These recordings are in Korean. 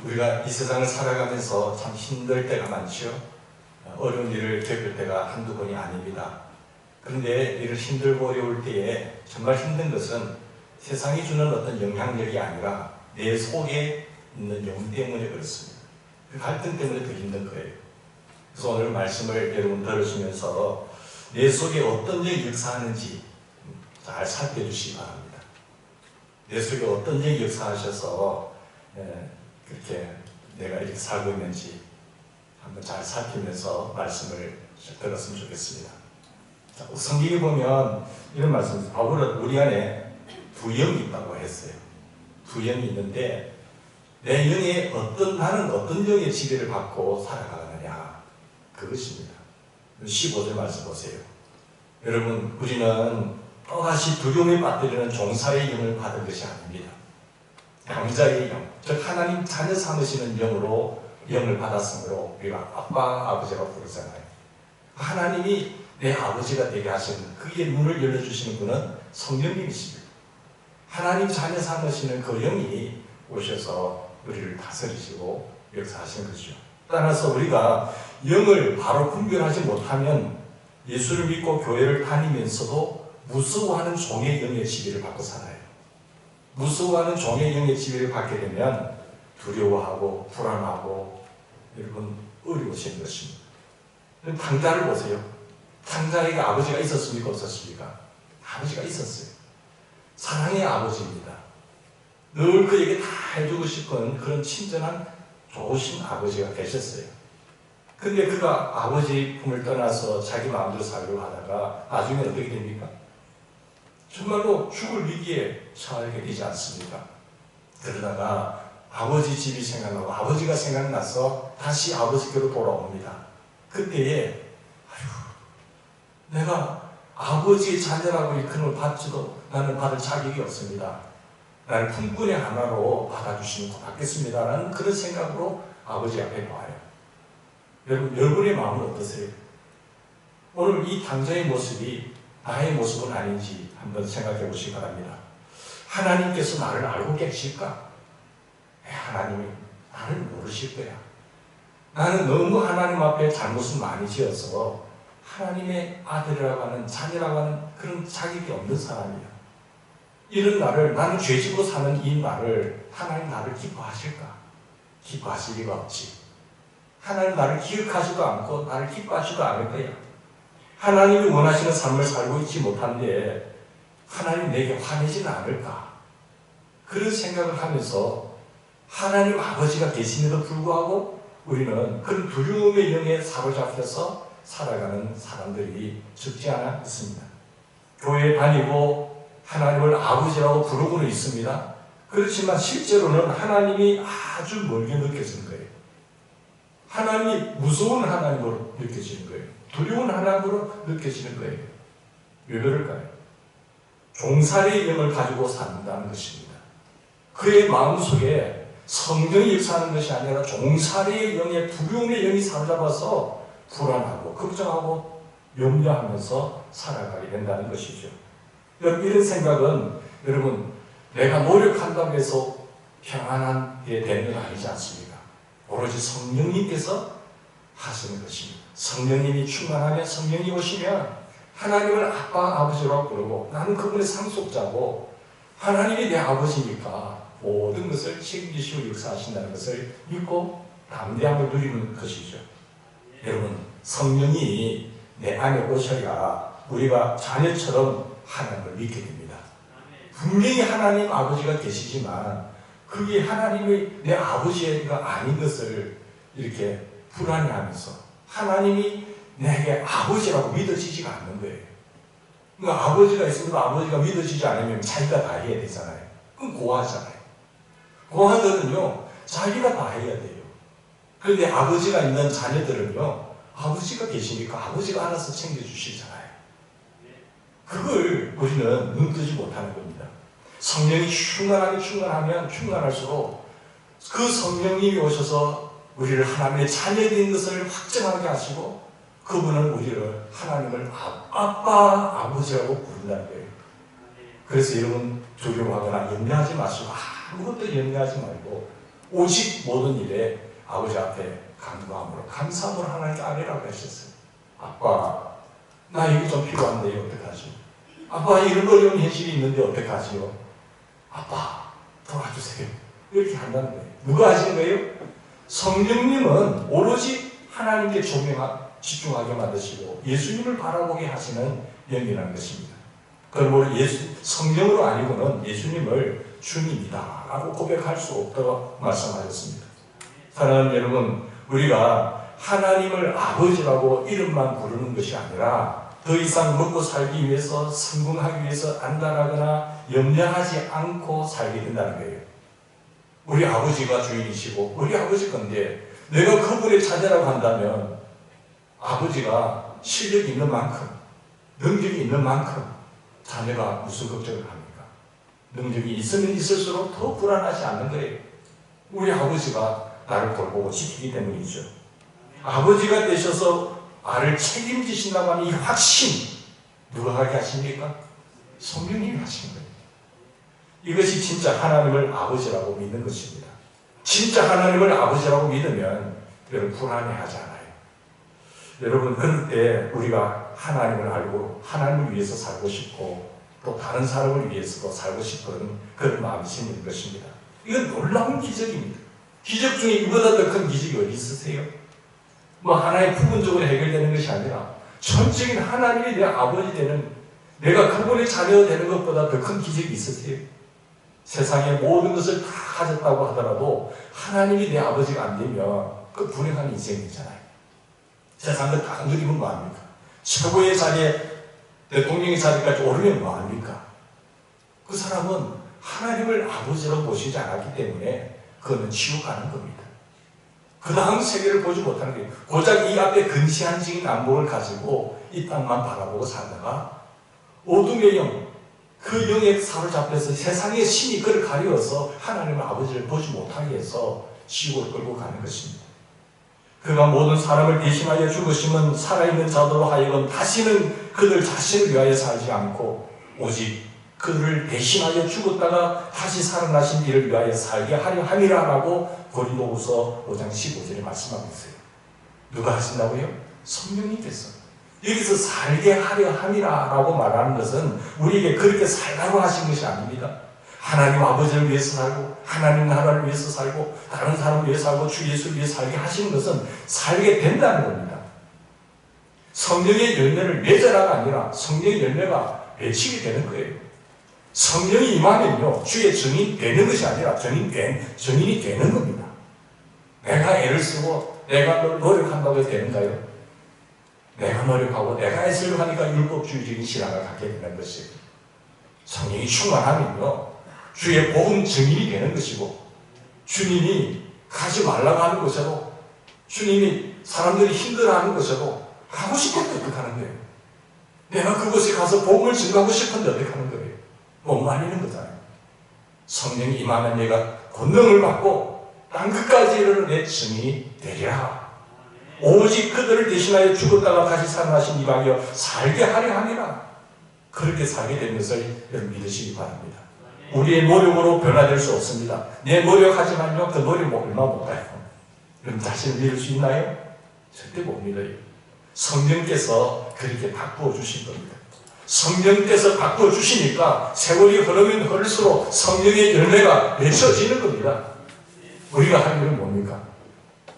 우리가 이 세상을 살아가면서 참 힘들 때가 많죠. 어려운 일을 겪을 때가 한두 번이 아닙니다. 그런데 이를 힘들고 어려울 때에 정말 힘든 것은 세상이 주는 어떤 영향력이 아니라 내 속에 있는 영 때문에 그렇습니다. 그 갈등 때문에 더 힘든 거예요. 그래서 오늘 말씀을 여러분 들으시면서 내 속에 어떤 영이 역사하는지 잘 살펴주시기 바랍니다. 내 속에 어떤 영이 역사하셔서 그렇게 내가 이렇게 살고 있는지 한번 잘 살피면서 말씀을 들었으면 좋겠습니다. 자, 성경에 보면 이런 말씀, 바울은 우리 안에 두 영이 있다고 했어요. 두 영이 있는데 내 영에 나는 어떤 영의 지배를 받고 살아가느냐, 그것입니다. 15절 말씀 보세요. 여러분, 우리는 또다시 두려움에 빠뜨리는 종살의 영을 받은 것이 아닙니다. 양자의 영, 즉 하나님 자녀 삼으시는 영으로 영을 받았으므로 우리가 아빠, 아버지라고 부르잖아요. 하나님이 내 아버지가 되게 하시는, 그게 문을 열어주시는 분은 성령님이십니다. 하나님 자녀 삼으시는 그 영이 오셔서 우리를 다스리시고 역사하시는 것이죠. 따라서 우리가 영을 바로 분별하지 못하면 예수를 믿고 교회를 다니면서도 무서워하는 종의 영의 지배를 받고 살아요. 무서워하는 종의 영의 지배를 받게 되면 두려워하고 불안하고 여러분 어려우신 것입니다. 탕자를 보세요. 탕자에게 아버지가 있었습니까? 없었습니까? 아버지가 있었어요. 사랑의 아버지입니다. 늘 그에게 다 해주고 싶은 그런 친절한 좋으신 아버지가 계셨어요. 근데 그가 아버지 품을 떠나서 자기 마음대로 살려고 하다가 나중에 어떻게 됩니까? 정말로 죽을 위기에 처하게 되지 않습니까? 그러다가 아버지 집이 생각나고 아버지가 생각나서 다시 아버지께로 돌아옵니다. 그때에 내가 아버지의 자녀라고 일컬음을 받지도 나는 받을 자격이 없습니다. 나를 품꾼의 하나로 받아주시면 고맙겠습니다라는 그런 생각으로 아버지 앞에 와요. 여러분의 마음은 어떠세요? 오늘 이 탕자의 모습이 나의 모습은 아닌지 한번 생각해 보시기 바랍니다. 하나님께서 나를 알고 계실까? 하나님이 나를 모르실 거야. 나는 너무 하나님 앞에 잘못을 많이 지어서 하나님의 아들이라고 하는, 자녀라고 하는 그런 자격이 없는 사람이야. 이런 나를, 나는 죄지고 사는 이 나를 하나님 나를 기뻐하실까? 기뻐하실 리가 없지. 하나님 나를 기억하지도 않고 나를 기뻐하지도 않을 거야. 하나님이 원하시는 삶을 살고 있지 못한데 하나님 내게 화내지는 않을까? 그런 생각을 하면서 하나님 아버지가 계심에도 불구하고 우리는 그런 두려움의 영에 사로잡혀서 살아가는 사람들이 적지 않아 있습니다. 교회에 다니고 하나님을 아버지라고 부르고는 있습니다. 그렇지만 실제로는 하나님이 아주 멀게 느껴지는 거예요. 하나님이 무서운 하나님으로 느껴지는 거예요. 두려운 하나님으로 느껴지는 거예요. 왜 그럴까요? 종살이의 영을 가지고 산다는 것입니다. 그의 마음속에 성령이 역사하는 것이 아니라 종살이의 영의 두려움의 영이 사로잡아서 불안하고 걱정하고 염려하면서 살아가게 된다는 것이죠. 여러분, 이런 생각은 여러분 내가 노력한다고 해서 평안하게 되는 건 아니지 않습니까? 오로지 성령님께서 하시는 것입니다. 성령님이 충만하면, 성령이 오시면 하나님을 아빠, 아버지라고 부르고 나는 그분의 상속자고 하나님이 내 아버지니까 모든 것을 책임지시고 역사하신다는 것을 믿고 담대함을 누리는 것이죠. 여러분, 성령이 내 안에 오셔야 우리가 자녀처럼 하나님을 믿게 됩니다. 분명히 하나님 아버지가 계시지만 그게 하나님이 내 아버지가 아닌 것을 이렇게 불안해하면서 하나님이 내게 아버지라고 믿어지지가 않는 거예요. 그러니까 아버지가 있으면 아버지가 믿어지지 않으면 자기가 다 해야 되잖아요. 그건 고아잖아요. 고아들은요 자기가 다 해야 돼요. 그런데 아버지가 있는 자녀들은요 아버지가 계시니까 아버지가 알아서 챙겨주시잖아요. 그걸 우리는 눈뜨지 못하는 겁니다. 성령이 충만하면 충만할수록 그 성령님이 오셔서 우리를 하나님의 자녀된 것을 확정하게 하시고 그분은 우리를 하나님을 아빠, 아버지라고 부른다는 거예요. 그래서 여러분 두려워하거나 염려하지 마시고 아무것도 염려하지 말고 오직 모든 일에 아버지 앞에 간구함으로 감사함으로 하나님께 아뢰라고 하셨어요. 아빠, 나 이게 좀 필요한데요. 어떡하지? 아빠, 이런 어려운 현실이 있는데 어떡하지요? 아빠, 도와주세요. 이렇게 한다는 거예요. 누가 하시는 거예요? 성령님은 오로지 하나님께 집중하게 만드시고 예수님을 바라보게 하시는 영이라는 것입니다. 그러므로 성령으로 아니고는 예수님을 주님이다 라고 고백할 수 없다고 말씀하셨습니다. 사랑하는 여러분, 우리가 하나님을 아버지라고 이름만 부르는 것이 아니라 더 이상 먹고 살기 위해서, 성공하기 위해서 안달하거나 염려하지 않고 살게 된다는 거예요. 우리 아버지가 주인이시고 우리 아버지 건데 내가 그분의 자녀라고 한다면 아버지가 실력이 있는 만큼, 능력이 있는 만큼 자녀가 무슨 걱정을 합니까? 능력이 있으면 있을수록 더 불안하지 않는 거예요. 우리 아버지가 나를 돌보고 지키기 때문이죠. 아버지가 되셔서 나를 책임지신다고 하는 이 확신, 누가 하게 하십니까? 성령님이 하신 거예요. 이것이 진짜 하나님을 아버지라고 믿는 것입니다. 진짜 하나님을 아버지라고 믿으면 여러분 불안해하지 않아요. 여러분, 그럴 때 우리가 하나님을 알고 하나님을 위해서 살고 싶고 또 다른 사람을 위해서도 살고 싶은 그런 마음이 생기는 것입니다. 이건 놀라운 기적입니다. 기적 중에 이보다 더 큰 기적이 어디 있으세요? 하나의 부분적으로 해결되는 것이 아니라 전적인 하나님이 내 아버지 되는, 내가 그분의 자녀가 되는 것보다 더 큰 기적이 있으세요? 세상의 모든 것을 다 가졌다고 하더라도 하나님이 내 아버지가 안 되면 그 불행한 인생이잖아요. 세상 거 다 누리면 뭐합니까? 최고의 자리에, 대통령의 자리까지 오르면 뭐합니까? 그 사람은 하나님을 아버지로 모시지 않았기 때문에 그거는 지옥 가는 겁니다. 그 다음 세계를 보지 못하는 거예요. 고작 이 앞에 근시안적인 남북을 가지고 이 땅만 바라보고 살다가 어둠의 영, 그 영에 사로잡혀서 세상의 신이 그를 가려서 하나님의 아버지를 보지 못하게 해서 지옥을 끌고 가는 것입니다. 그가 모든 사람을 대신하여 죽으시면 살아있는 자들로 하여금 다시는 그들 자신을 위하여 살지 않고 오직 그를 대신하여 죽었다가 다시 살아나신 이를 위하여 살게 하려 함이라라고 고린도후서 5장 15절에 말씀하고 있어요. 누가 하신다고요? 성령님께서. 여기서 살게 하려 함이라라고 말하는 것은 우리에게 그렇게 살라고 하신 것이 아닙니다. 하나님 아버지를 위해서 살고 하나님 나라를 위해서 살고 다른 사람을 위해서 살고 주 예수를 위해서 살게 하시는 것은 살게 된다는 겁니다. 성령의 열매를 맺으라가 아니라 성령의 열매가 맺히게 되는 거예요. 성령이 임하면요, 주의 증인 되는 것이 아니라 증인이 되는 겁니다. 내가 애를 쓰고 내가 노력한다고 해서 되는가요? 내가 노력하고 내가 애쓰려고 하니까 율법주의적인 신앙을 갖게 되는 것이에요. 성령이 충만하면요, 주의 복음 증인이 되는 것이고, 주님이 가지 말라고 하는 곳에도, 주님이 사람들이 힘들어하는 곳에도 가고 싶은데 어떻게 하는 거예요? 내가 그곳에 가서 복음을 증거하고 싶은데 어떻게 하는 거예요? 못 말리는 거잖아요. 성령이 임하면 내가 권능을 받고 땅 끝까지 이르는 내 증인이 되리라. 오직 그들을 대신하여 죽었다가 다시 살아나신 이방이여 살게 하려 함이라. 그렇게 살게 된 것을 여러분 믿으시기 바랍니다. 우리의 노력으로 변화될 수 없습니다. 내 노력하지만요, 그 노력 얼마 못 가요. 여러분 자신을 믿을 수 있나요? 절대 못 믿어요. 성령께서 그렇게 바꾸어 주신 겁니다. 성령께서 바꾸어 주시니까 세월이 흐르면 흐를수록 성령의 열매가 맺혀지는 겁니다. 우리가 할 일은 뭡니까?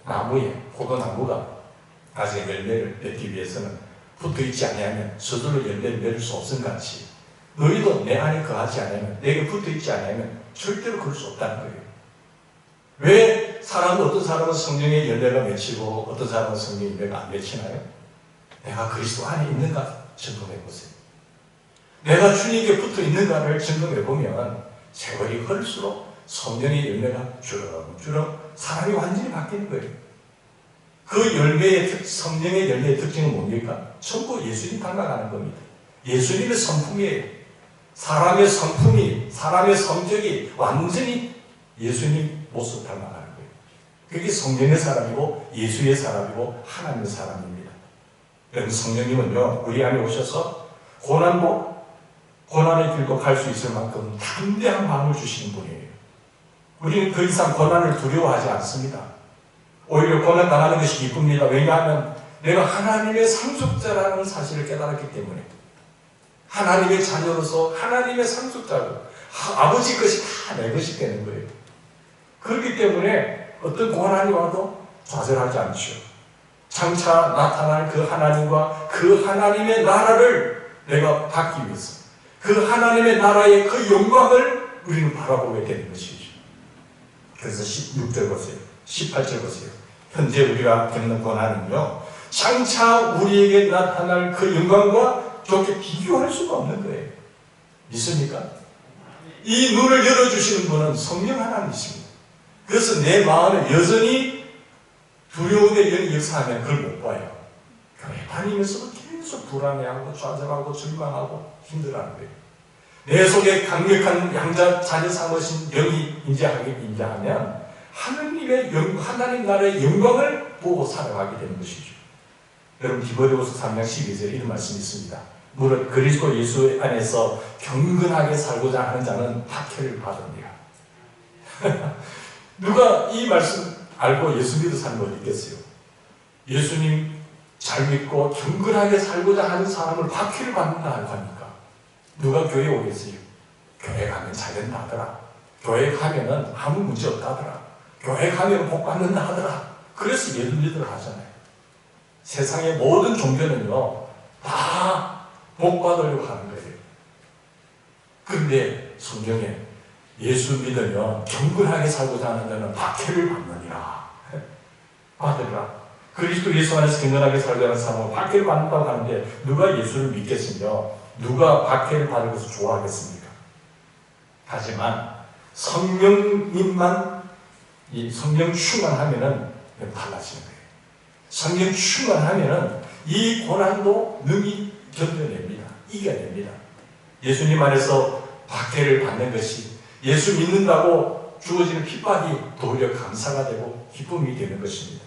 나무에, 포도나무가 아직 열매를 맺기 위해서는 붙어있지 않으면 서둘러 열매를 맺을 수 없음 같이 너희도 내 안에 거하지 않으면, 내게 붙어있지 않으면 절대로 그럴 수 없다는 거예요. 왜 어떤 사람은 성령의 열매가 맺히고 어떤 사람은 성령의 열매가 안 맺히나요? 내가 그리스도 안에 있는가 점검해보세요. 내가 주님께 붙어있는가를 점검해보면 세월이 흐를수록 성령의 열매가 주렁주렁 사람이 완전히 바뀌는 거예요. 그 열매의 성령의 열매의 특징은 뭡니까? 전부 예수님 닮아가는 겁니다. 예수님의 성품이에요. 사람의 성품이, 사람의 성격이 완전히 예수님 모습 닮아가는 거예요. 그게 성령의 사람이고 예수의 사람이고 하나님의 사람입니다. 여러분, 성령님은요, 우리 안에 오셔서 고난의 길도 갈 수 있을 만큼 담대한 마음을 주시는 분이에요. 우리는 더 이상 고난을 두려워하지 않습니다. 오히려 고난 당하는 것이 기쁩니다. 왜냐하면 내가 하나님의 상속자라는 사실을 깨달았기 때문에, 하나님의 자녀로서 하나님의 상속자로 아버지 것이 다 내 것이 되는 거예요. 그렇기 때문에 어떤 고난이 와도 좌절하지 않죠. 장차 나타날 그 하나님과 그 하나님의 나라를 내가 받기 위해서, 그 하나님의 나라의 그 영광을 우리는 바라보게 되는 것이죠. 그래서 16절 보세요. 18절 보세요. 현재 우리가 겪는 고난은요, 장차 우리에게 나타날 그 영광과 저렇게 비교할 수가 없는 거예요. 믿습니까? 이 눈을 열어주시는 분은 성령 하나님이십니다. 그래서 내 마음에 여전히 두려움의 영이 역사하면 그걸 못 봐요. 교회 다니면서도 계속 불안해하고 좌절하고 절망하고 힘들어하는 거예요. 내 속에 강력한 양자 자녀 삼으신 영이 임재하면 하나님 나라의 영광을 보고 살아가게 되는 것이죠. 여러분, 디모데후서 3장 12절에 이런 말씀이 있습니다. 무릇 그리스도 예수 안에서 경건하게 살고자 하는 자는 박해를 받으리라. 누가 이 말씀 알고 예수 믿어 사는 거 어디 있겠어요? 예수님 잘 믿고 경건하게 살고자 하는 사람을 박해를 받는다 하니까 누가 교회에 오겠어요? 교회 가면 잘 된다 하더라. 교회 가면은 아무 문제 없다 하더라. 교회 가면 복 받는다 하더라. 그래서 예수 믿으러 가잖아요. 세상의 모든 종교는요, 다 복 받으려고 하는 거예요. 그런데 성경에 예수 믿으면 경건하게 살고자 하는 자는 박해를 받느니라. 받으리라. 그리스도 예수 안에서 경건하게 살고자 하는 사람은 박해를 받는다고 하는데 누가 예수를 믿겠으며 누가 박해를 받을 것을 좋아하겠습니까? 하지만 성령님만, 이 성령 충만하면은 달라지는 거예요. 성령 충만하면은 이 고난도 능히 견뎌냅니다. 이겨냅니다. 예수님 안에서 박해를 받는 것이, 예수 믿는다고 주어지는 핍박이 도리어 감사가 되고 기쁨이 되는 것입니다.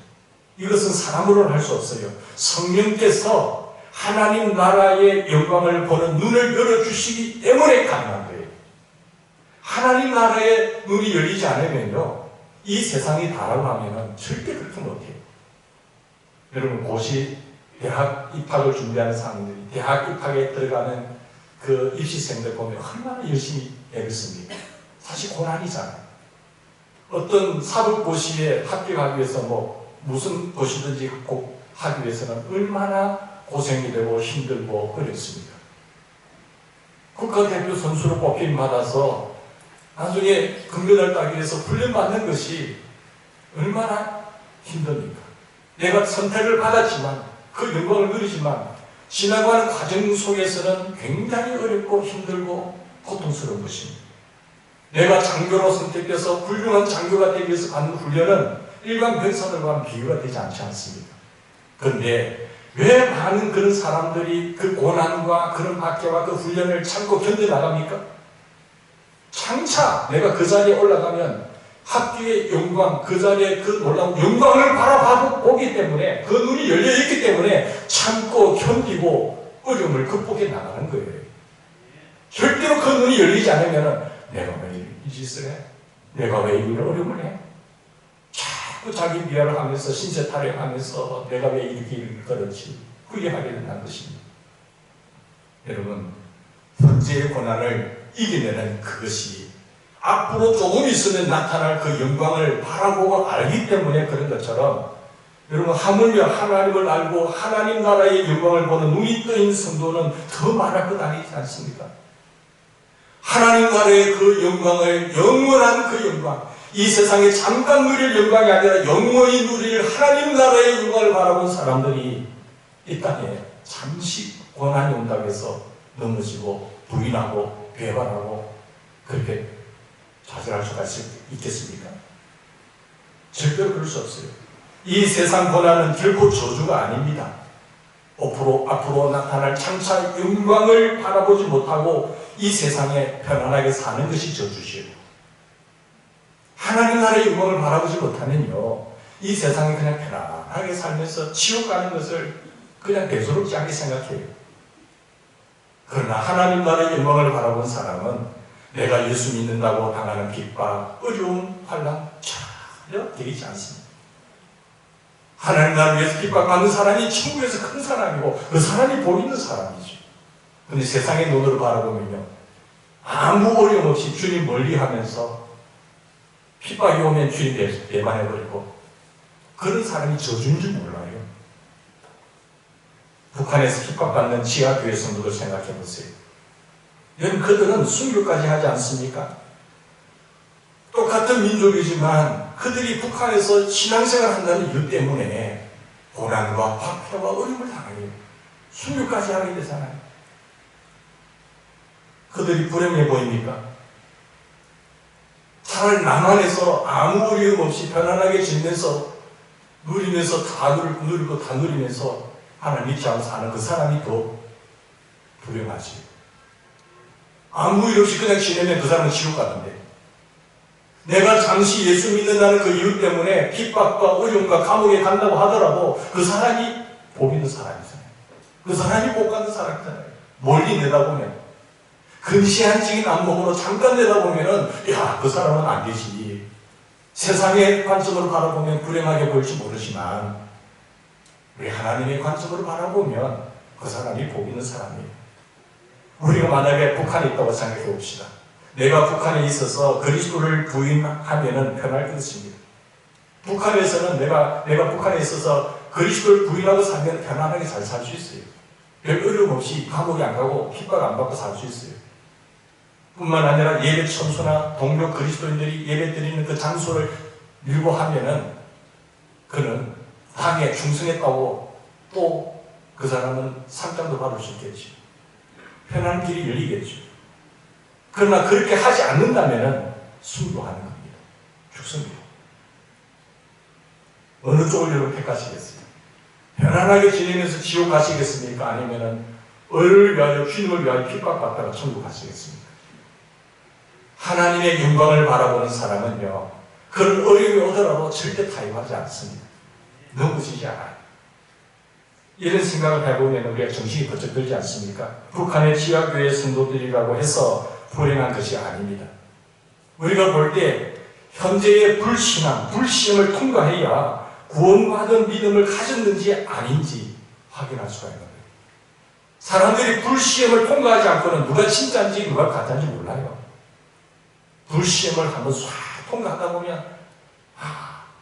이것은 사람으로는 할 수 없어요. 성령께서 하나님 나라의 영광을 보는 눈을 열어주시기 때문에 가능한 거예요. 하나님 나라의 눈이 열리지 않으면요, 이 세상이 다라고 하면은 절대 그렇게 못해요. 여러분, 고시 대학 입학을 준비하는 사람들이 대학 입학에 들어가는 그 입시생들 보면 얼마나 열심히 애쓰습니까? 사실 고난이잖아요. 어떤 사법고시에 합격하기 위해서 무슨 고시든지 꼭 하기 위해서는 얼마나 고생이 되고 힘들고 어렵습니까? 국가대표 선수로 뽑힘 받아서 나중에 금메달 따기 위해서 훈련받는 것이 얼마나 힘듭니까? 내가 선택을 받았지만 그 영광을 누리지만 지나가는 과정 속에서는 굉장히 어렵고 힘들고 고통스러운 것입니다. 내가 장교로 선택돼서 훌륭한 장교가 되기 위해서 받는 훈련은 일반 병사들과는 비교가 되지 않지 않습니까? 그런데 왜 많은 그런 사람들이 그 고난과 그런 박해와 그 훈련을 참고 견뎌나갑니까? 장차 내가 그 자리에 올라가면 합기의 영광, 그 자리에 그 놀라운 영광을 바라보기 때문에, 그 눈이 열려있기 때문에 참고 견디고 어려움을 극복해 나가는 거예요. 절대로 그 눈이 열리지 않으면 내가 왜 이 짓을 해? 내가 왜 이런 어려움을 해? 자꾸 자기 비하를 하면서 신세 타령하면서 내가 왜 이렇게 일걸었지 후회하게 된다는 것입니다. 여러분, 현재의 고난을 이겨내는 그것이 앞으로 조금 있으면 나타날 그 영광을 바라보고 알기 때문에 그런 것처럼, 여러분, 하물며 하나님을 알고 하나님 나라의 영광을 보는 눈이 떠있는 성도는 더 많을 것 아니지 않습니까? 하나님 나라의 그 영광을, 영원한 그 영광, 이 세상에 잠깐 누릴 영광이 아니라 영원히 누릴 하나님 나라의 영광을 바라본 사람들이 이 땅에 잠시 고난이 온다고 해서 넘어지고 부인하고 배반하고 그렇게 좌절할 수가 있겠습니까? 절대로 그럴 수 없어요. 이 세상 고난은 결코 저주가 아닙니다. 앞으로 나타날 장차 영광을 바라보지 못하고 이 세상에 편안하게 사는 것이 저주시오. 하나님 나라의 영광을 바라보지 못하면요, 이 세상에 그냥 편안하게 살면서 지옥 가는 것을 그냥 대수롭지 않게 생각해요. 그러나 하나님 나라의 영광을 바라본 사람은 내가 예수 믿는다고 당하는 핍박, 어려움, 환난 전혀 되지 않습니다. 하나님 나라를 위해서 핍박받는 사람이 천국에서 큰 사람이고 그 사람이 복 있는 사람이죠. 그런데 세상의 눈으로 바라보면요, 아무 어려움 없이 주님 멀리하면서 핍박이 오면 주님 배반해버리고 그런 사람이 저주인 줄 몰라요. 북한에서 핍박받는 지하교회 성도들 생각해 보세요. 여러분, 그들은 순교까지 하지 않습니까? 똑같은 민족이지만 그들이 북한에서 신앙생활을 한다는 이유 때문에 고난과 박해와 어려움을 당해요. 순교까지 하게 되잖아요. 그들이 불행해 보입니까? 차라리 남한에서 아무 어려움 없이 편안하게 지내면서 누리면서 다 누리고 다 누리면서 하나님 믿지 않고 사는 그 사람이 더 불행하지. 아무 일 없이 그냥 지내면 그 사람은 지옥 가던데. 내가 잠시 예수 믿는다는 그 이유 때문에 핍박과 어려움과 감옥에 간다고 하더라도 그 사람이 복 있는 사람이잖아요. 그 사람이 복 받는 사람이잖아요. 멀리 내다보면. 근시안적인 안목으로 잠깐 내다보면은, 야, 그 사람은 안 되지. 세상의 관점으로 바라보면 불행하게 보일지 모르지만, 우리 하나님의 관점으로 바라보면 그 사람이 복 있는 사람이에요. 우리가 만약에 북한에 있다고 생각해 봅시다. 내가 북한에 있어서 그리스도를 부인하면은 편할 것입니다. 북한에서는 내가 북한에 있어서 그리스도를 부인하고 살면 편안하게 잘 살 수 있어요. 별 어려움 없이 감옥에 안 가고 핍박 안 받고 살 수 있어요. 뿐만 아니라 예배 천수나 동료 그리스도인들이 예배 드리는 그 장소를 밀고 하면은 그는 당에 충성했다고 또 그 사람은 상장도 받을 수 있겠죠. 편한 길이 열리겠죠. 그러나 그렇게 하지 않는다면 순교하는 겁니다. 죽습니다. 어느 쪽을 여러분 택하시겠어요? 편안하게 지내면서 지옥 가시겠습니까? 아니면 을을 위하여 주님을 위하여 핍박받다가 천국 가시겠습니까? 하나님의 영광을 바라보는 사람은요, 그런 어려움이 오더라도 절대 타협하지 않습니다. 넘어지지 않아요. 이런 생각을 해보면 우리가 정신이 번쩍 들지 않습니까? 북한의 지하교회 성도들이라고 해서 불행한 것이 아닙니다. 우리가 볼 때 현재의 불신앙, 불신을 통과해야 구원받은 믿음을 가졌는지 아닌지 확인할 수가 있는 거예요. 사람들이 불시험을 통과하지 않고는 누가 진짜인지 누가 가짜인지 몰라요. 불시험을 한번 싹 통과하다 보면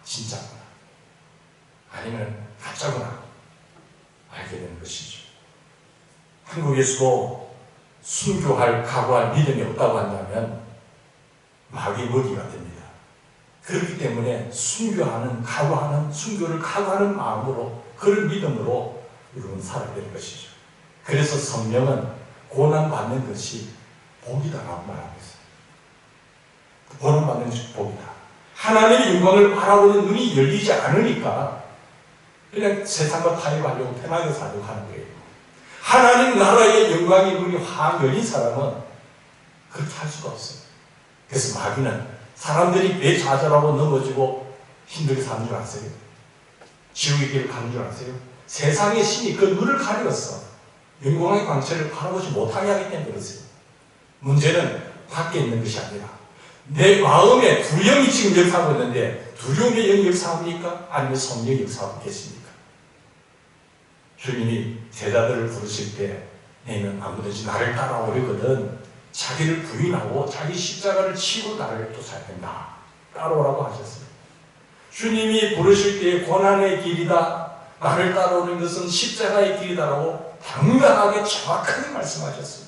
진짜구나. 아니면 가짜구나. 알게 되는 것이죠. 한국에서도 순교할 각오할 믿음이 없다고 한다면 마귀의 먹이가 됩니다. 그렇기 때문에 순교를 각오하는 마음으로 그런 믿음으로 여러분 살아야 되는 것이죠. 그래서 성령은 고난받는 것이 복이다라고 말하고 있어요. 고난받는 것이 복이다. 하나님의 영광을 바라보는 눈이 열리지 않으니까 그냥 세상과 타협하려고 편하게 살려고 하는 거예요. 하나님 나라의 영광의 눈이 확 열린 사람은 그렇게 할 수가 없어요. 그래서 마귀는 사람들이 왜 좌절하고 넘어지고 힘들게 사는 줄 아세요? 지옥의 길을 가는 줄 아세요? 세상의 신이 그 눈을 가리었어. 영광의 광채를 바라보지 못하게 하기 때문에 그러세요. 문제는 밖에 있는 것이 아니라 내 마음에 두려움이 지금 역사하고 있는데 두려움의 영이 역사합니까? 아니면 성령이 역사하고 계십니까? 주님이 제자들을 부르실 때 너희는 아무든지 나를 따라오려거든 자기를 부인하고 자기 십자가를 치고 나를 쫓아야 된다. 따라오라고 하셨어요. 주님이 부르실 때 고난의 길이다. 나를 따라오는 것은 십자가의 길이다라고 당당하게 정확하게 말씀하셨어요.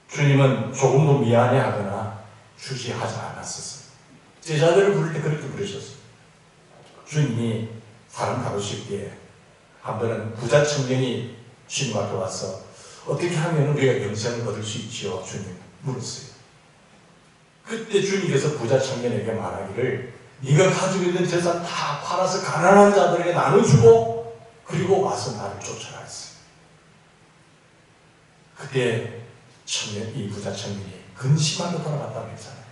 주님은 조금도 미안해하거나 주지하지 않았었어요. 제자들을 부를 때 그렇게 부르셨어요. 주님이 사람 다루실 때 한 번은 부자 청년이 주님 앞에 와서 어떻게 하면 우리가 영생을 얻을 수 있지요? 주님 물었어요. 그때 주님께서 부자 청년에게 말하기를 네가 가지고 있는 재산 다 팔아서 가난한 자들에게 나눠주고 그리고 와서 나를 쫓아라 했어요. 그때 이 부자 청년이 근심하고 돌아갔다고 했잖아요.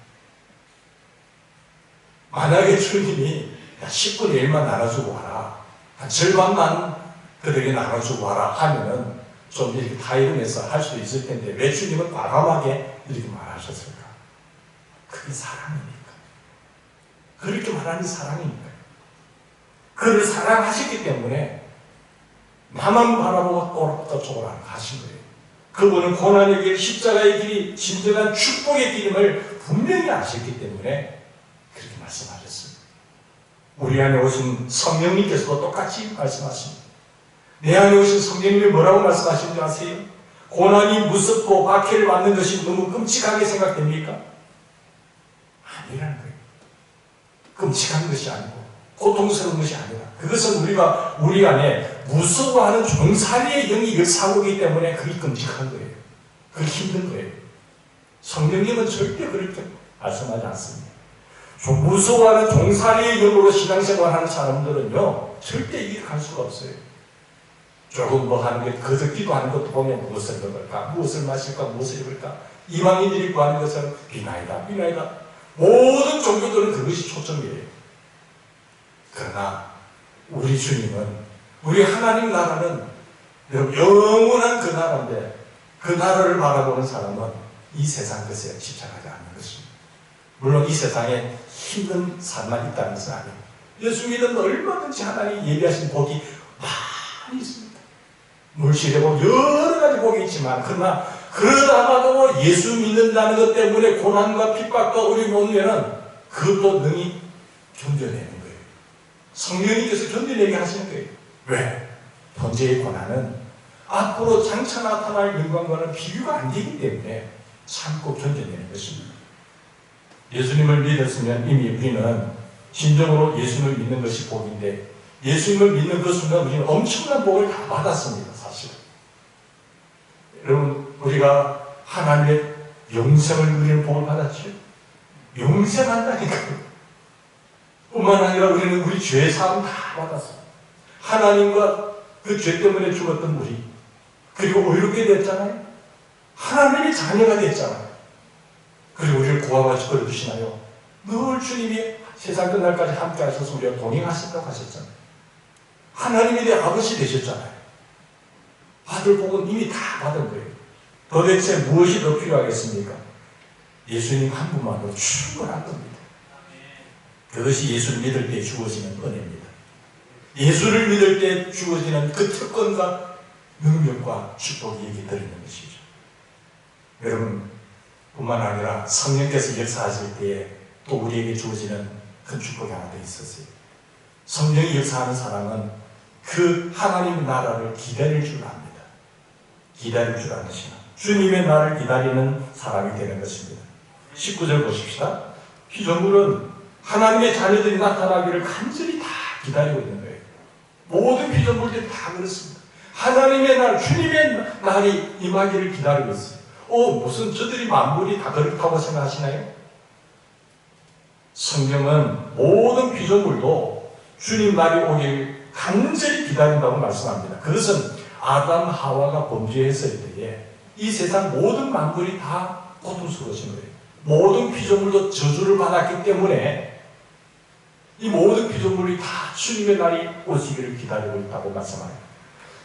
만약에 주님이 10분의 1만 나눠주고 와라, 한 절반만 그들에게 나눠주고 와라 하면은 좀 이렇게 타이르면서 할 수도 있을 텐데 왜 주님은 과감하게 이렇게 말하셨을까? 그게 사랑이니까. 그렇게 말하는 사랑이니까. 그를 사랑하셨기 때문에 나만 바라보고 저쪽으로 가신 거예요. 그분은 고난의 길, 십자가의 길이 진정한 축복의 길임을 분명히 아셨기 때문에 그렇게 말씀하셨습니다. 우리 안에 오신 성령님께서도 똑같이 말씀하십니다. 내 안에 오신 성령님이 뭐라고 말씀하시는 줄 아세요? 고난이 무섭고 박해를 받는 것이 너무 끔찍하게 생각됩니까? 아니라는 거예요. 끔찍한 것이 아니고 고통스러운 것이 아니라 그것은 우리가 우리 안에 무서워하는 종살이의 영이 역사하고 있기 때문에 그게 끔찍한 거예요. 그게 힘든 거예요. 성령님은 절대 그렇게 말씀하지 않습니다. 무서워하는 종살이의 영으로 신앙생활하는 사람들은요 절대 이렇게 할 수가 없어요. 조금 뭐 하는 게 거듭기도 하는 것도 보면 무엇을 먹을까, 무엇을 마실까, 무엇을 입을까, 이방인들이 구하는 것은 비나이다, 비나이다. 모든 종교들은 그것이 초점이에요. 그러나 우리 주님은, 우리 하나님 나라는 영원한 그 나라인데 그 나라를 바라보는 사람은 이 세상 것에 집착하지 않는 것입니다. 물론 이 세상에 힘든 삶만 있다는 것은 아니에요. 예수 믿으면 얼마든지 하나님 예비하신 복이 많이 있습니다. 물질의 복, 여러 가지 복이 있지만 그러나 그러다가도 예수 믿는다는 것 때문에 고난과 핍박과 어려움이 오면은 그것도 능히 견뎌내는 거예요. 성령님께서 견뎌내게 하시는 거예요. 왜? 현재의 고난은 앞으로 장차 나타날 영광과는 비교가 안 되기 때문에 참고 견뎌내는 것입니다. 예수님을 믿었으면 이미 우리는 진정으로 예수님을 믿는 것이 복인데 예수님을 믿는 그 순간 우리는 엄청난 복을 다 받았습니다. 사실은. 여러분 우리가 하나님의 영생을 누리는 복을 받았죠. 영생한다니까요. 뿐만 아니라 우리는 우리 죄 사함 다 받았어요. 하나님과 그 죄 때문에 죽었던 우리 그리고 의롭게 됐잖아요. 하나님의 자녀가 됐잖아요. 그리고 우리를 구하고 지켜주시나요? 늘 주님이 세상 끝날까지 함께 하셔서 우리가 동행하신다고 하셨잖아요. 하나님이 내 아버지 되셨잖아요. 받을 복은 이미 다 받은 거예요. 도대체 무엇이 더 필요하겠습니까? 예수님 한 분만으로 충분한 겁니다. 그것이 예수를 믿을 때 주어지는 은혜입니다. 예수를 믿을 때 주어지는 그 특권과 능력과 축복이 여기 들어있는 것이죠. 여러분 뿐만 아니라 성령께서 역사하실 때에 또 우리에게 주어지는 큰 축복이 하나 더 있었어요. 성령이 역사하는 사람은 그 하나님 나라를 기다릴 줄 압니다. 기다릴 줄 아는 신앙. 주님의 나를 기다리는 사람이 되는 것입니다. 19절 보십시다. 피조물은 하나님의 자녀들이 나타나기를 간절히 다 기다리고 있는 거예요. 모든 피조물들이 다 그렇습니다. 하나님의 날, 주님의 날이 임하기를 기다리고 있어요. 무슨 저들이 만물이 다 그렇다고 생각하시나요? 성경은 모든 피조물도 주님 날이 오길 간절히 기다린다고 말씀합니다. 그것은 아담 하와가 범죄했을 때에 이 세상 모든 만물이 다 고통스러워진 거예요. 모든 피조물도 저주를 받았기 때문에 이 모든 피조물이 다 주님의 날이 오시기를 기다리고 있다고 말씀합니다.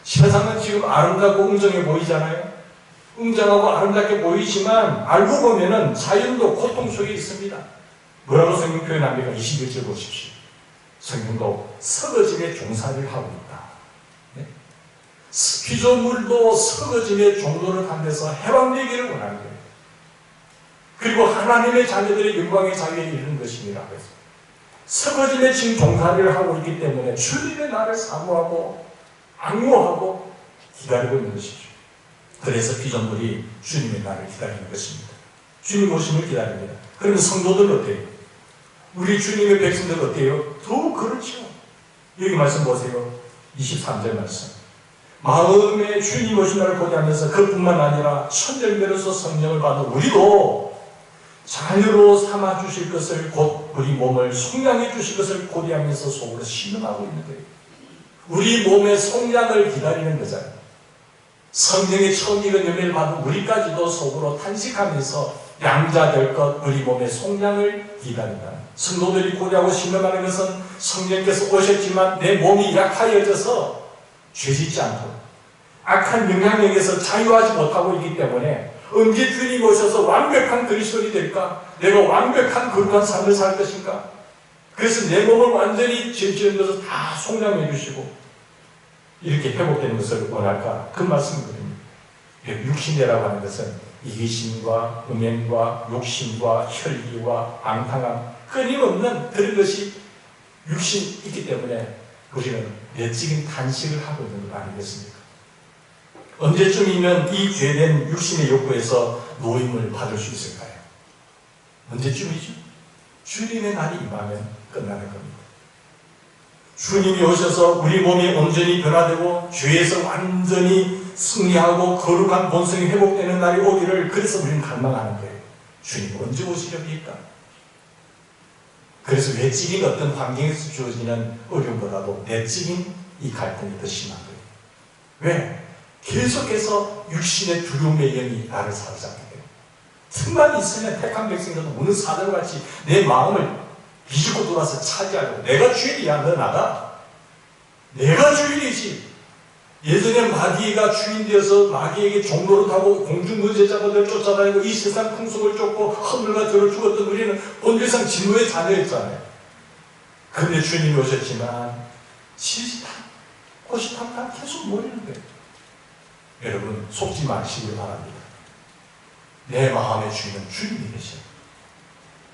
세상은 지금 아름답고 웅장해 보이잖아요. 웅장하고 아름답게 보이지만 알고 보면은 자연도 고통 속에 있습니다. 뭐라고 성경 표현합니까? 21절 보십시오. 성경도 썩어짐의 종살이를 하고 있다. 네? 피조물도 썩어짐의 종로를 가면서 해방되기를 원하는 거예요. 그리고 하나님의 자녀들의 영광의 자리에 이르는 것입니다. 그래서 썩어짐의 지금 종살이를 하고 있기 때문에 주님의 날을 사모하고 악모하고 기다리고 있는 것이죠. 그래서 피조물이 주님의 날을 기다리는 것입니다. 주님 오심을 기다립니다. 그러면 성도들 어때요? 우리 주님의 백성들 어때요? 더욱 그렇죠. 여기 말씀 보세요. 23절 말씀. 마음에 주님 오신 날을 고대하면서 그뿐만 아니라 천열매로서 성령을 받은 우리도 자녀로 삼아 주실 것을 곧 우리 몸을 속량해 주실 것을 고대하면서 속으로 신음하고 있는 거예요. 우리 몸의 속량을 기다리는 거잖아요. 성령의 처음 익은 열매를 받은 우리까지도 속으로 탄식하면서 양자될 것, 우리 몸의 속량을 기다린다. 성도들이 고대하고 신음하는 것은 성령께서 오셨지만 내 몸이 약하여져서 죄짓지 않도록 악한 영향력에서 자유하지 못하고 있기 때문에 언제 주님이 오셔서 완벽한 그리스도인이 될까? 내가 완벽한 거룩한 삶을 살 것인가? 그래서 내 몸을 완전히 죄지은 것을 다 속량해 주시고 이렇게 회복되는 것을 원할까? 그 말씀이거든요. 육신이라고 하는 것은 이기심과 음행과 욕심과 혈기와 앙탈함 끊임없는 그런 것이 육신이 있기 때문에 우리는 내적인 탄식을 하고 있는 것 아니겠습니까? 언제쯤이면 이 죄된 육신의 욕구에서 노임을 받을 수 있을까요? 언제쯤이죠? 주님의 날이 임하면 끝나는 겁니다. 주님이 오셔서 우리 몸이 온전히 변화되고 죄에서 완전히 승리하고 거룩한 본성이 회복되는 날이 오기를 그래서 우리는 갈망하는 거예요. 주님 언제 오시렵니까? 그래서 외적인 어떤 환경에서 주어지는 어려움보다도 내적인 이 갈등이 더 심한 거예요. 왜? 계속해서 육신의 두려움의 영이 나를 사로잡게 돼요. 틈만 있으면 택한 백성들도 우는 사자같이 내 마음을 비집고 돌아서 차지하려고. 내가 주인이야, 너 나가. 내가 주인이지. 예전에 마귀가 주인 되어서 마귀에게 종노릇하고 공중문제자들을 쫓아다니고 이 세상 풍속을 쫓고 허물과 저를 죽었던 우리는 본질상 진노의 자녀였잖아요. 그런데 주님이 오셨지만 호시탐탐 계속 모이는 거예요. 여러분 속지 마시길 바랍니다. 내 마음의 주인은 주님이 계셔요.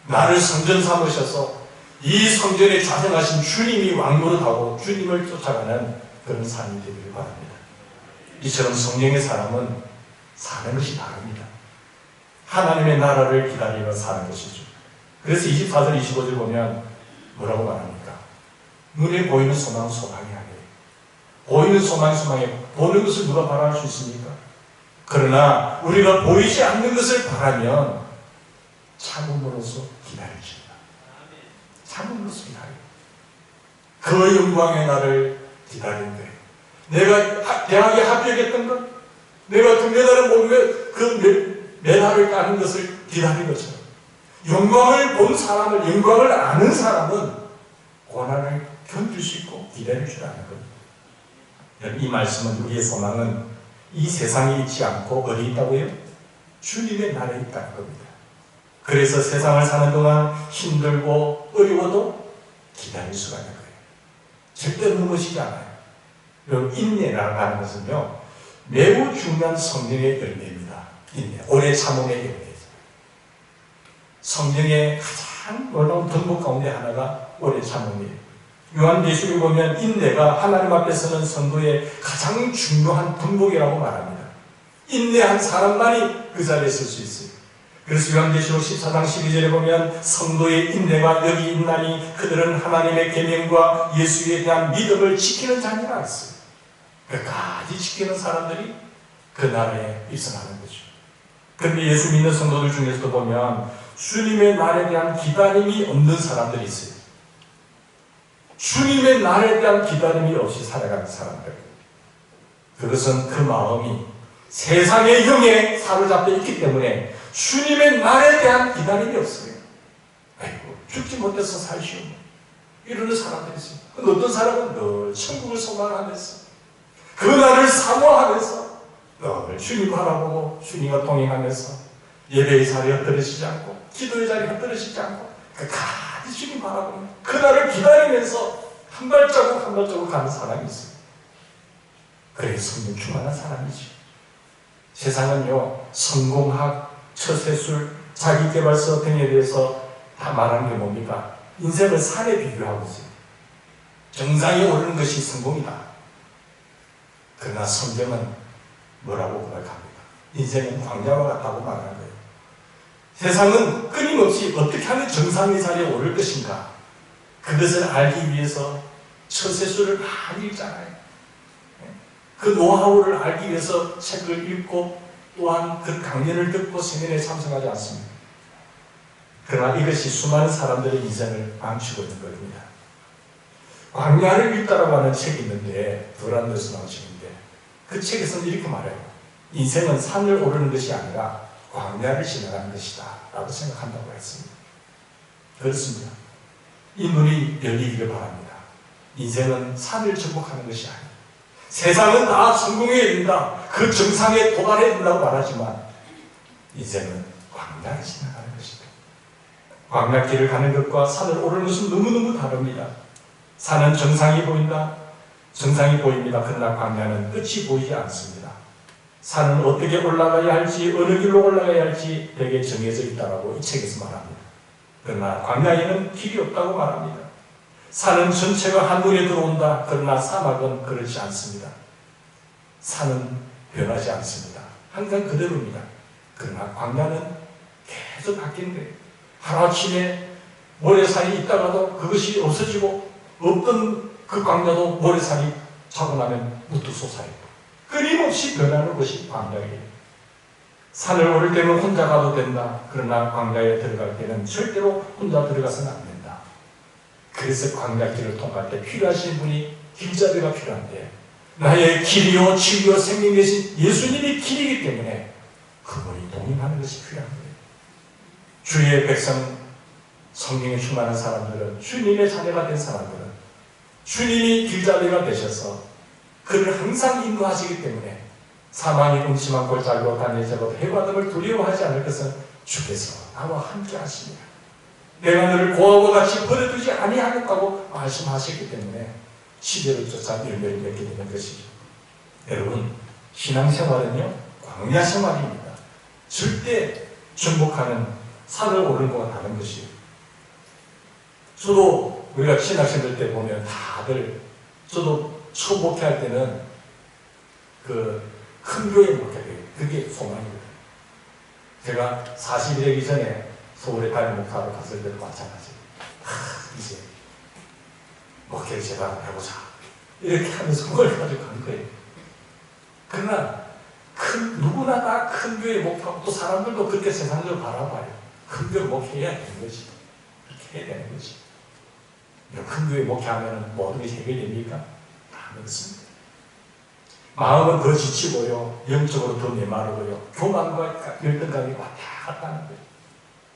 나를 성전 삼으셔서 이 성전에 좌정하신 주님이 왕노릇하고 주님을 쫓아가는 그런 삶이 되기를 바랍니다. 이처럼 성령의 사람은 사는 것이 다릅니다. 하나님의 나라를 기다리며 사는 것이죠. 그래서 24절 25절 보면 뭐라고 말합니까? 눈에 보이는 소망은 소망이 아니에요. 보이는 소망이 소망이에요. 보는 것을 누가 바라할 수 있습니까? 그러나 우리가 보이지 않는 것을 바라면 참음으로써 기다려집니다. 참음으로써 기다려요. 그 영광의 날을 기다리는 거예요. 내가 대학에 합격했던 것, 내가 금메달을 먹으면 그 메달을 따는 것을 기다린 것처럼 영광을 본 사람을, 영광을 아는 사람은 고난을 견딜 수 있고 기다릴 줄 아는 겁니다. 이 말씀은 우리의 소망은 이 세상에 있지 않고 어디 있다고요? 주님의 나라에 있다는 겁니다. 그래서 세상을 사는 동안 힘들고 어려워도 기다릴 수가 있는 거예요. 절대 넘어지지 않아요. 여러분 인내라고 하는 것은요 매우 중요한 성령의 열매입니다. 인내, 오래 참음의 열매죠. 성령의 가장 놀라운 덕목 가운데 하나가 오래 참음이에요. 요한계시록에 보면 인내가 하나님 앞에서는 성도의 가장 중요한 덕목이라고 말합니다. 인내한 사람만이 그 자리에 설 수 있어요. 그래서 요한계시록 14장 12절에 보면 성도의 인내가 여기 있나니 그들은 하나님의 계명과 예수에 대한 믿음을 지키는 자니라 했어요. 끝까지 지키는 사람들이 그 나라에 입성하는 거죠. 그런데 예수 믿는 성도들 중에서도 보면 주님의 날에 대한 기다림이 없는 사람들이 있어요. 주님의 날에 대한 기다림이 없이 살아가는 사람들. 그것은 그 마음이 세상의 영에 사로잡혀 있기 때문에 주님의 날에 대한 기다림이 없어요. 아이고 죽지 못해서 살시오 이러는 사람들이 있어요. 어떤 사람은 늘 천국을 소망하면서 그 날을 사모하면서 늘 주님 바라보고 주님과 동행하면서 예배의 자리 흩어지지 않고 기도의 자리 흩어지지 않고 끝까지 주님 바라보면 그 날을 기다리면서 한 발자국 한 발자국 가는 사람이 있어요. 그래 성령 충만한 사람이지. 세상은요 성공학, 처세술, 자기개발서 등에 대해서 다 말하는 게 뭡니까? 인생을 산에 비교하고 있어요. 정상에 오르는 것이 성공이다. 그러나 성경은 뭐라고 고백합니까? 인생은 광야와 같다고 말하는 거예요. 세상은 끊임없이 어떻게 하면 정상의 자리에 오를 것인가 그것을 알기 위해서 처세술을 많이 읽잖아요. 그 노하우를 알기 위해서 책을 읽고 또한 그 강연을 듣고 세미나에 참석하지 않습니다. 그러나 이것이 수많은 사람들의 인생을 망치고 있는 겁니다. 광야를 읽다라고 하는 책이 있는데 도란더스 나오시는데 그 책에서는 이렇게 말해요. 인생은 산을 오르는 것이 아니라 광야를 지나가는 것이다 라고 생각한다고 했습니다. 그렇습니다. 이 눈이 열리기를 바랍니다. 인생은 산을 정복하는 것이 아니에요. 세상은 다 성공해야 된다. 그 정상에 도달해야 된다고 말하지만 인생은 광야를 지나가는 것이다. 광야길을 가는 것과 산을 오르는 것은 너무너무 다릅니다. 산은 정상이 보인다. 정상이 보입니다. 그러나 광야는 끝이 보이지 않습니다. 산은 어떻게 올라가야 할지, 어느 길로 올라가야 할지 되게 정해져 있다고 이 책에서 말합니다. 그러나 광야에는 길이 없다고 말합니다. 산은 전체가 한눈에 들어온다. 그러나 사막은 그렇지 않습니다. 산은 변하지 않습니다. 항상 그대로입니다. 그러나 광야는 계속 바뀌는 거예요. 하루아침에 모래산이 있다가도 그것이 없어지고, 없던 그 광야도 모래산이 차고 나면 무뚝 솟아있고, 끊임없이 변하는 것이 광야예요. 산을 오를 때는 혼자 가도 된다. 그러나 광야에 들어갈 때는 절대로 혼자 들어가서는 안 된다. 그래서 광야길을 통할 때 필요하신 분이 길잡이가 필요한데, 나의 길이요 진리요 생명 되신 예수님이 길이기 때문에 그분이 동행하는 것이 필요한 거예요. 주의 백성, 성령에 충만한 사람들은, 주님의 자녀가 된 사람들은 주님이 길잡이가 되셔서 그를 항상 인도하시기 때문에 사망이 음침한 골짜기로 다니셔도 해받음을 두려워하지 않을 것은 주께서 나와 함께 하십니다. 내가 너를 고아와 같이 버려두지 아니하겠다고 말씀하셨기 때문에 시대를 쫓아 열매를 맺게 되는 것이죠. 여러분, 신앙생활은요 광야 생활입니다. 절대 정복하는 산을 오르는 것과 다른 것이에요. 저도 우리가 신학생들 때 보면 다들, 저도 초목회할 때는 그 큰 교회 목회돼요. 그게 소망이거든요. 제가 40이 되기 전에 서울에 담임 목사로 갔을 때도 마찬가지예요. 이제 목회를 제대로 해보자. 이렇게 하면서 그걸 가지고 간 거예요. 그러나 누구나 다 큰 교회 목회하고, 또 사람들도 그렇게 세상을 바라봐요. 큰 교회 목회해야 되는 거지. 그렇게 해야 되는 거지. 큰 교회 목회하면 모든 것이 해결됩니까? 그렇습니다. 마음은 더 지치고요, 영적으로 더 메마르고요, 교만과 열등감이 왔다 갔다 하는 거예요.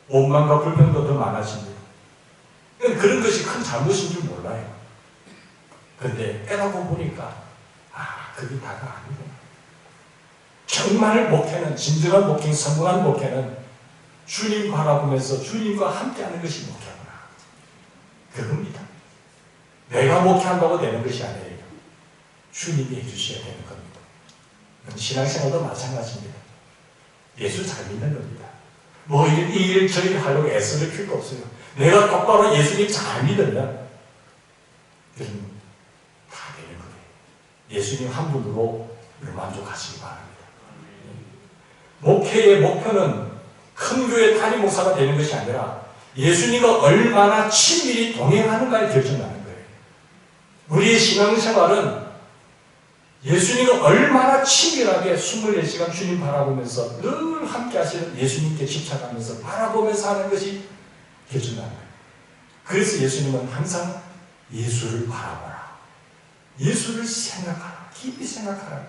원망과 불평도 더 많아집니다. 그런 것이 큰 잘못인 줄 몰라요. 그런데 깨닫고 보니까 그게 다가 아니구나. 정말 목회는, 진정한 목회, 성공한 목회는 주님 바라보면서 주님과 함께하는 것이 목회구나. 그겁니다. 내가 목회한다고 되는 것이 아니에요. 주님이 해주셔야 되는 겁니다. 신앙생활도 마찬가지입니다. 예수 잘 믿는 겁니다. 뭐 이 일 저 일 하려고 애쓸 필요도 없어요. 내가 똑바로 예수님 잘 믿으면 그럼 다 되는 거예요. 예수님 한 분으로 만족하시기 바랍니다. 목회의 목표는 큰 교회 담임 목사가 되는 것이 아니라 예수님과 얼마나 친밀히 동행하는가에 결정나는 거예요. 우리의 신앙생활은 예수님과 얼마나 친밀하게 24시간 주님 바라보면서 늘 함께 하시는 예수님께 집착하면서 바라보면서 하는 것이 결정나는 거예요. 그래서 예수님은 항상 예수를 바라보라. 예수를 생각하라. 깊이 생각하라.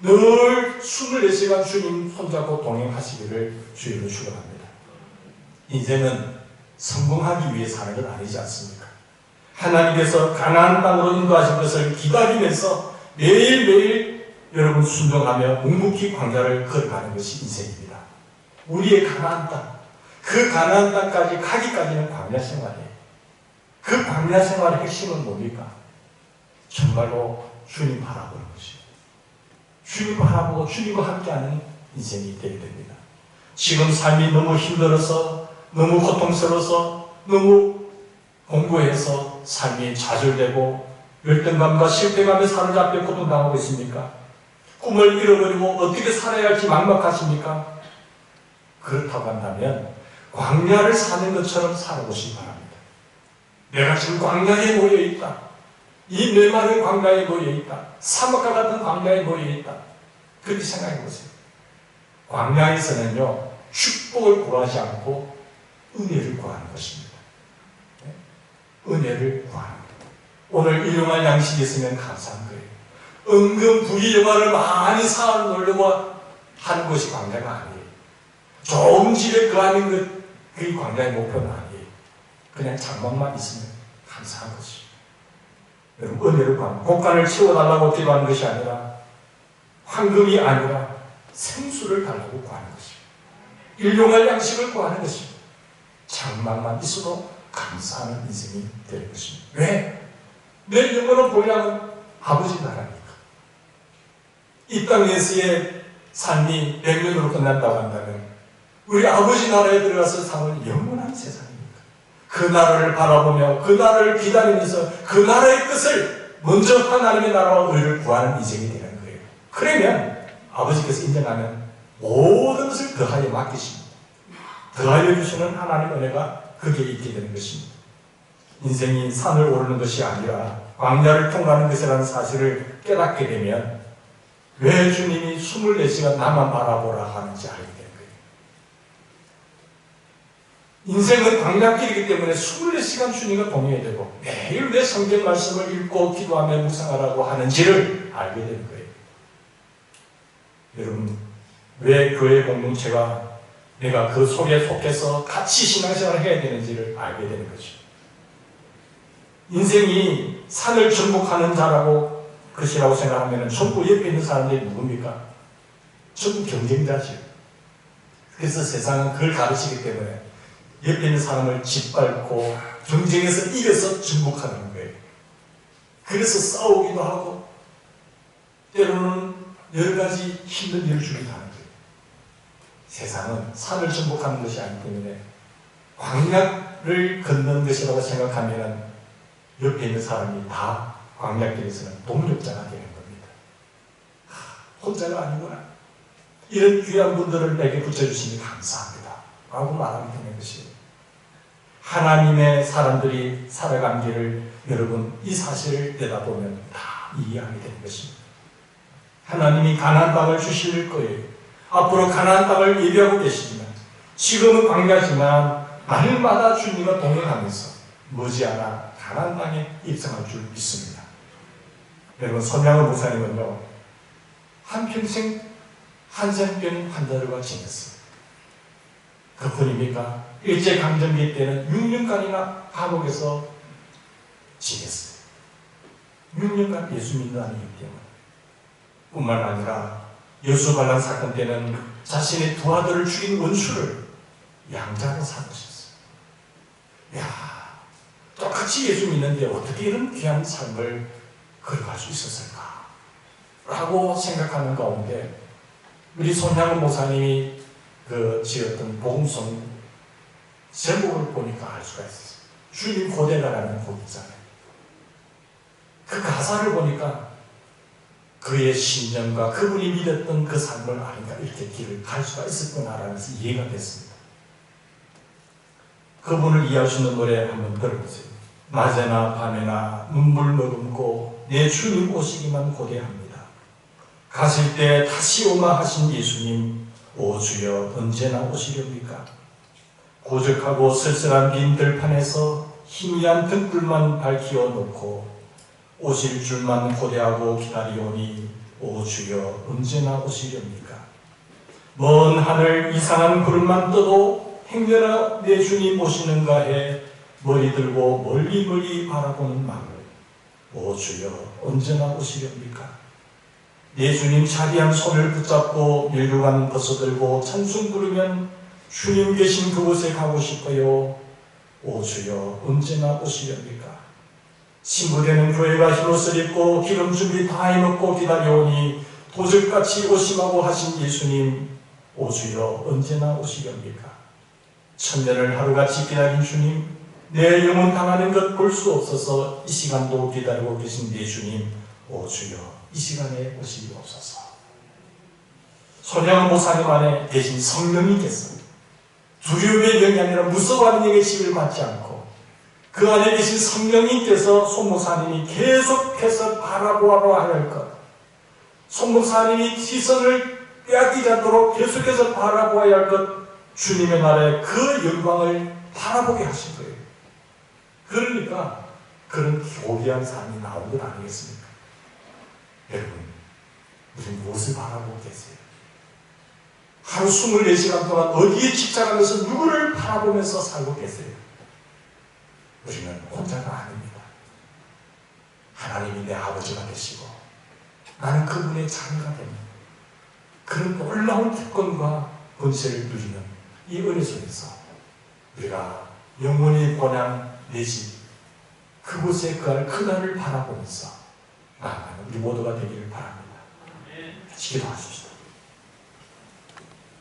늘 24시간 주님 손잡고 동행하시기를 주님으로 축원합니다. 인생은 성공하기 위해 사는 건 아니지 않습니까? 하나님께서 가나안 땅으로 인도하신 것을 기다리면서 매일매일 여러분 순종하며 묵묵히 광야를 걸어가는 것이 인생입니다. 우리의 가나안 땅, 그 가나안 땅까지 가기까지는 광야 생활이에요. 그 광야 생활의 핵심은 뭡니까? 정말로 주님 바라보는 것이에요. 주님 바라보고 주님과 함께하는 인생이 되게 됩니다. 지금 삶이 너무 힘들어서, 너무 고통스러워서, 너무 공고해서 삶이 좌절되고 열등감과 실패감에 사로잡혀 고통당하고 있습니까? 꿈을 잃어버리고 어떻게 살아야 할지 막막하십니까? 그렇다고 한다면 광야를 사는 것처럼 살아보시기 바랍니다. 내가 지금 광야에 놓여있다. 이 메마른 광야에 놓여있다. 사막과 같은 광야에 놓여있다. 그렇게 생각해보세요. 광야에서는요, 축복을 구하지 않고 은혜를 구하는 것입니다. 은혜를 구하는 거예요. 오늘 일용할 양식이 있으면 감사한 거예요. 은근 부귀영화를 많이 쌓아놓으려고 하는 것이 광야가 아니에요. 좋은 집에 거하는 것, 그게 광야의 목표는 아니에요. 그냥 장막만 있으면 감사한 것이죠. 여러분, 은혜를 구하는, 곡간을 채워달라고 기도하는 것이 아니라, 황금이 아니라 생수를 달라고 구하는 것입니다. 일용할 양식을 구하는 것입니다. 장막만 있어도 감사하는 인생이 될 것입니다. 왜? 내 영혼의 본향은 아버지 나라니까. 이 땅에서의 삶이 100년으로 끝난다고 한다면 우리 아버지 나라에 들어가서 사는 영원한 세상입니다. 그 나라를 바라보며 그 나라를 기다리면서 그 나라의 뜻을 먼저 하나님의 나라와 의를 구하는 인생이 되는 거예요. 그러면 아버지께서 인정하면 모든 것을 더하여 맡기십니다. 더하여 주시는 하나님의 은혜가 거기에 있게 되는 것입니다. 인생이 산을 오르는 것이 아니라 광야를 통과하는 것이라는 사실을 깨닫게 되면 왜 주님이 24시간 나만 바라보라 하는지 알게 되는 거예요. 인생은 광야길이기 때문에 24시간 주님과 동행해야 되고 매일 내 성경 말씀을 읽고 기도하며 묵상하라고 하는지를 알게 되는 거예요. 여러분, 왜 교회 공동체가 내가 그 속에 속해서 같이 신앙생활을 해야 되는지를 알게 되는 거죠. 인생이 산을 정복하는 자라고 것이라고 생각하면 전부 옆에 있는 사람들이 누굽니까? 전부 경쟁자죠. 그래서 세상은 그걸 가르치기 때문에 옆에 있는 사람을 짓밟고 경쟁에서 이겨서 정복하는 거예요. 그래서 싸우기도 하고 때로는 여러 가지 힘든 일을 주기도 하는 거예요. 세상은 산을 정복하는 것이 아니기 때문에 광야를 걷는 것이라고 생각하면 옆에 있는 사람이 다 광야길에서는 동력자가 되는 겁니다. 혼자가 아니구나. 이런 귀한 분들을 내게 붙여주시니 감사합니다. 라고 말하면 되는 것이에요. 하나님의 사람들이 살아간 길을 여러분 이 사실을 내다보면 다 이해하게 되는 것입니다. 하나님이 가나안 땅을 주실 거예요. 앞으로 가나안 땅을 예비하고 계시지만 지금은 광야지만 날마다 주님과 동행하면서 머지않아 가나안 땅에 입성할 줄 믿습니다. 여러분, 손양호 목사님은요 한평생 한센병 환자들과 지냈어요. 그뿐입니까? 일제강점기 때는 6년간이나 감옥에서 지냈어요. 6년간 예수 믿는다는 이유 때문에. 뿐만 아니라 여수 반란 사건 때는 자신의 두 아들을 죽인 원수를 양자로 삼으셨어요. 야, 똑같이 예수 믿는데 어떻게 이런 귀한 삶을 걸어갈 수 있었을까? 라고 생각하는 가운데 우리 손양호 목사님이 지었던 복음송 제목을 보니까 알 수가 있어요. 주님 고대가라는 곡 있잖아요. 그 가사를 보니까 그의 신념과 그분이 믿었던 그 삶을 아닌가 이렇게 길을 갈 수가 있었구나라면서 이해가 됐습니다. 그분을 이해할 수 있는 노래 한번 들어보세요. 낮에나 밤에나 눈물 머금고 내 주님 오시기만 고대합니다. 가실 때 다시 오마 하신 예수님, 오 주여 언제나 오시렵니까? 고적하고 쓸쓸한 빈 들판에서 희미한 등불만 밝히어 놓고 오실 줄만 고대하고 기다리오니 오 주여 언제나 오시렵니까? 먼 하늘 이상한 구름만 떠도 행여나 내 주님 오시는가 해 머리 들고 멀리 멀리 바라보는 마음, 오 주여 언제나 오시렵니까? 내 주님 자비한 손을 붙잡고 밀류관 벗어들고 찬송 부르면 주님 계신 그곳에 가고 싶어요. 오 주여 언제나 오시렵니까? 친구되는 교회가 흰옷을 입고 기름 준비 다 해놓고 기다려오니 도적같이 오심하고 하신 예수님, 오 주여 언제나 오시렵니까? 천년을 하루같이 기다린 주님, 내 영혼 당하는 것 볼 수 없어서 이 시간도 기다리고 계신 내 주님, 오 주여 이 시간에 오시옵소서. 손양호 목사님 안에 대신 성령이 계십니다. 두려움의 영이 아니라 무서워하는 영의 지배를 받지 않고 그 안에 계신 성령님께서 손 목사님이 계속해서 바라보아야 할 것, 손 목사님이 시선을 빼앗기지 않도록 계속해서 바라보아야 할 것, 주님의 나라의 그 영광을 바라보게 하신 거예요. 그러니까 그런 교리한 삶이 나온 것 아니겠습니까? 여러분, 무슨 무엇을 바라보고 계세요? 하루 24시간 동안 어디에 집착하면서 누구를 바라보면서 살고 계세요? 우리는 혼자가 아닙니다. 하나님 하나님이 내 아버지가 되시고 나는 그분의 자녀가 되는 그런 놀라운 특권과 권세를 누리는 이 은혜 속에서 우리가 영원히 고난 내 집 그곳에 그날을 바라보면서 나아가는 우리 모두가 되기를 바랍니다. 같이 기도하십시오.